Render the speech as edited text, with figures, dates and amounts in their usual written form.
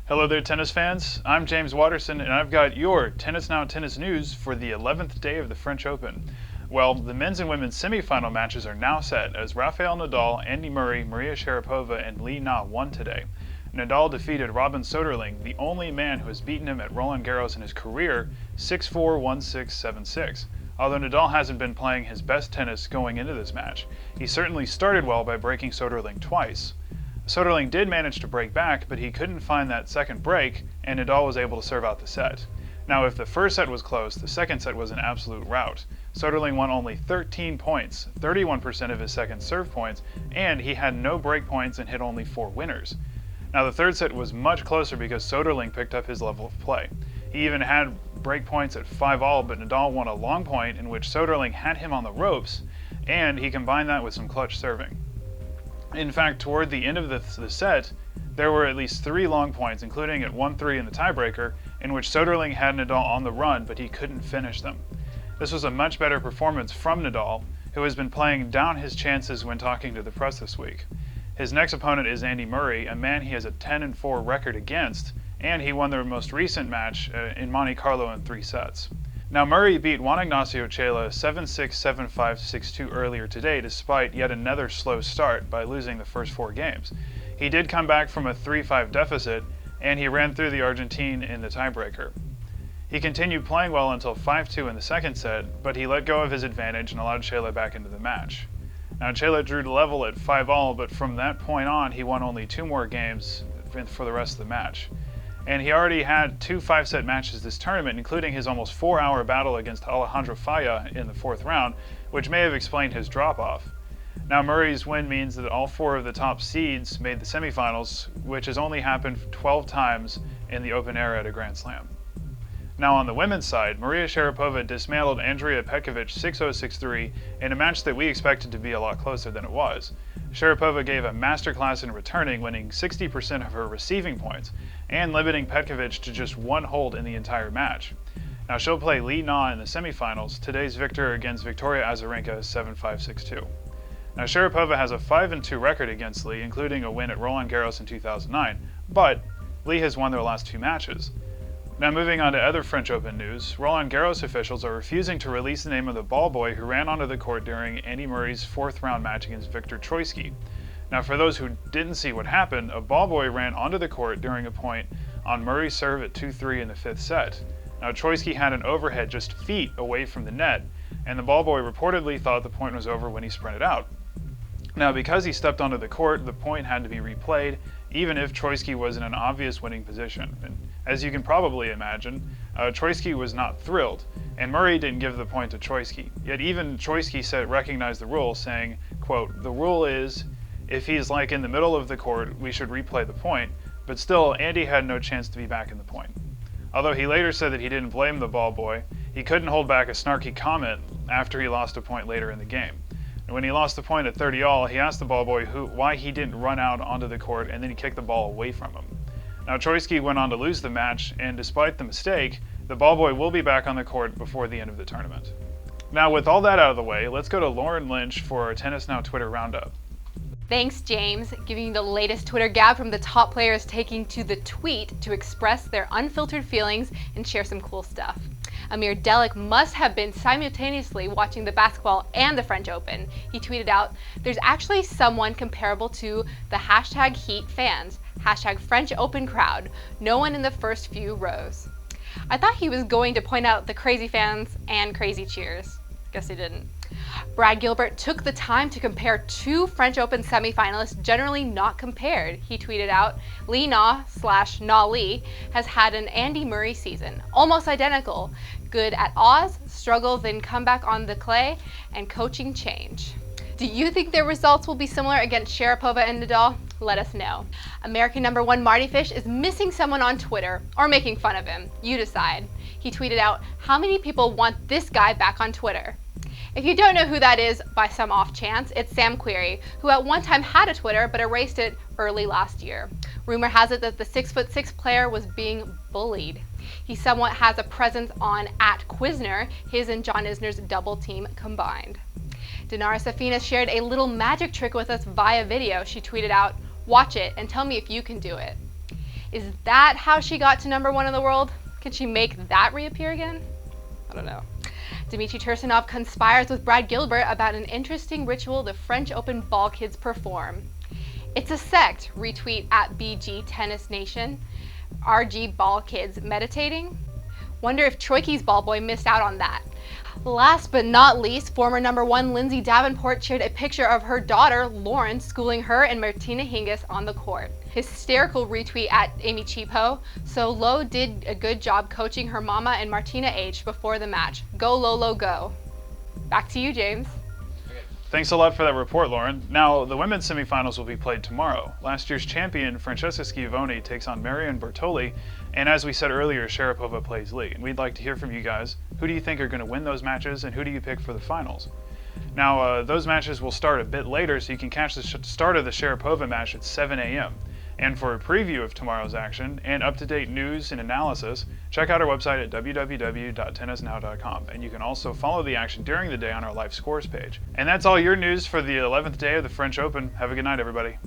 Hello there, tennis fans. I'm James Waterson, and I've got your Tennis Now tennis news for the 11th day of the French Open. Well, the men's and women's semifinal matches are now set as Rafael Nadal, Andy Murray, Maria Sharapova, and Na won today. Nadal defeated Robin Soderling, the only man who has beaten him at Roland Garros in his career, 6-4, 1-6, 7-6. Although Nadal hasn't been playing his best tennis going into this match, he certainly started well by breaking Soderling twice. Soderling did manage to break back, but he couldn't find that second break, and Nadal was able to serve out the set. Now, if the first set was close, the second set was an absolute rout. Soderling won only 13 points, 31% of his second serve points, and he had no break points and hit only 4 winners. Now, the third set was much closer because Soderling picked up his level of play. He even had break points at 5-all, but Nadal won a long point in which Soderling had him on the ropes, and he combined that with some clutch serving. In fact, toward the end of the set, there were at least 3 long points, including at 1-3 in the tiebreaker, in which Soderling had Nadal on the run, but he couldn't finish them. This was a much better performance from Nadal, who has been playing down his chances when talking to the press this week. His next opponent is Andy Murray, a man he has a 10-4 record against, and he won their most recent match in Monte Carlo in 3 sets. Now, Murray beat Juan Ignacio Chela 7-6, 7-5, 6-2 earlier today, despite yet another slow start by losing the first 4 games. He did come back from a 3-5 deficit, and he ran through the Argentine in the tiebreaker. He continued playing well until 5-2 in the second set, but he let go of his advantage and allowed Chela back into the match. Now, Chela drew the level at 5-all, but from that point on, he won only 2 more games for the rest of the match. And he already had 2 5-set matches this tournament, including his almost 4-hour battle against Alejandro Falla in the 4th round, which may have explained his drop-off. Now, Murray's win means that all 4 of the top seeds made the semifinals, which has only happened 12 times in the open era at a Grand Slam. Now, on the women's side, Maria Sharapova dismantled Andrea Petkovic 6-0, 6-3 in a match that we expected to be a lot closer than it was. Sharapova gave a masterclass in returning, winning 60% of her receiving points, and limiting Petkovic to just 1 hold in the entire match. Now, she'll play Na in the semifinals, today's victor against Victoria Azarenka 7-5, 6-2. Now, Sharapova has a 5-2 record against Lee, including a win at Roland Garros in 2009, but Lee has won their last 2 matches. Now, moving on to other French Open news, Roland Garros officials are refusing to release the name of the ball boy who ran onto the court during Andy Murray's 4th round match against Viktor Troicki. Now, for those who didn't see what happened, a ball boy ran onto the court during a point on Murray's serve at 2-3 in the 5th set. Now, Troicki had an overhead just feet away from the net, and the ball boy reportedly thought the point was over when he sprinted out. Now, because he stepped onto the court, the point had to be replayed, even if Troicki was in an obvious winning position. And as you can probably imagine, Troicki was not thrilled, and Murray didn't give the point to Troicki. Yet even Troicki recognized the rule, saying, quote, "The rule is, if he's like in the middle of the court, we should replay the point," but still, Andy had no chance to be back in the point. Although he later said that he didn't blame the ball boy, he couldn't hold back a snarky comment after he lost a point later in the game. When he lost the point at 30-all, he asked the ball boy why he didn't run out onto the court, and then he kicked the ball away from him. Now, Troicki went on to lose the match, and despite the mistake, the ball boy will be back on the court before the end of the tournament. Now, with all that out of the way, let's go to Lauren Lynch for our Tennis Now Twitter Roundup. Thanks, James. Giving you the latest Twitter gab from the top players taking to the tweet to express their unfiltered feelings and share some cool stuff. Amir Delic must have been simultaneously watching the basketball and the French Open. He tweeted out, "There's actually someone comparable to the hashtag Heat fans, hashtag French Open crowd, no one in the first few rows." I thought he was going to point out the crazy fans and crazy cheers. Guess he didn't. Brad Gilbert took the time to compare 2 French Open semifinalists generally not compared. He tweeted out, "Lee Na/Na Lee has had an Andy Murray season, almost identical. Good at Oz, struggle then come back on the clay, and coaching change." Do you think their results will be similar against Sharapova and Nadal? Let us know. American #1 Marty Fish is missing someone on Twitter, or making fun of him. You decide. He tweeted out, "How many people want this guy back on Twitter?" If you don't know who that is by some off chance, it's Sam Querrey, who at one time had a Twitter but erased it early last year. Rumor has it that the 6'6" player was being bullied. He somewhat has a presence on @Quizner, his and John Isner's double team combined. Dinara Safina shared a little magic trick with us via video. She tweeted out, "Watch it and tell me if you can do it." Is that how she got to #1 in the world? Can she make that reappear again? I don't know. Dmitry Tursunov conspires with Brad Gilbert about an interesting ritual the French Open ball kids perform. It's a sect, retweet at BG Tennis Nation. RG ball kids meditating? Wonder if Troicki's ball boy missed out on that. Last but not least, former #1 Lindsay Davenport shared a picture of her daughter, Lauren, schooling her and Martina Hingis on the court. Hysterical retweet at Amy Cheapo. So Lo did a good job coaching her mama and Martina H before the match. Go Lolo, go. Back to you, James. Thanks a lot for that report, Lauren. Now, the women's semifinals will be played tomorrow. Last year's champion, Francesca Schiavone, takes on Marion Bartoli, and as we said earlier, Sharapova plays Lee. And we'd like to hear from you guys. Who do you think are going to win those matches, and who do you pick for the finals? Now, those matches will start a bit later, so you can catch the start of the Sharapova match at 7 a.m. And for a preview of tomorrow's action and up-to-date news and analysis, check out our website at www.tennisnow.com. And you can also follow the action during the day on our live scores page. And that's all your news for the 11th day of the French Open. Have a good night, everybody.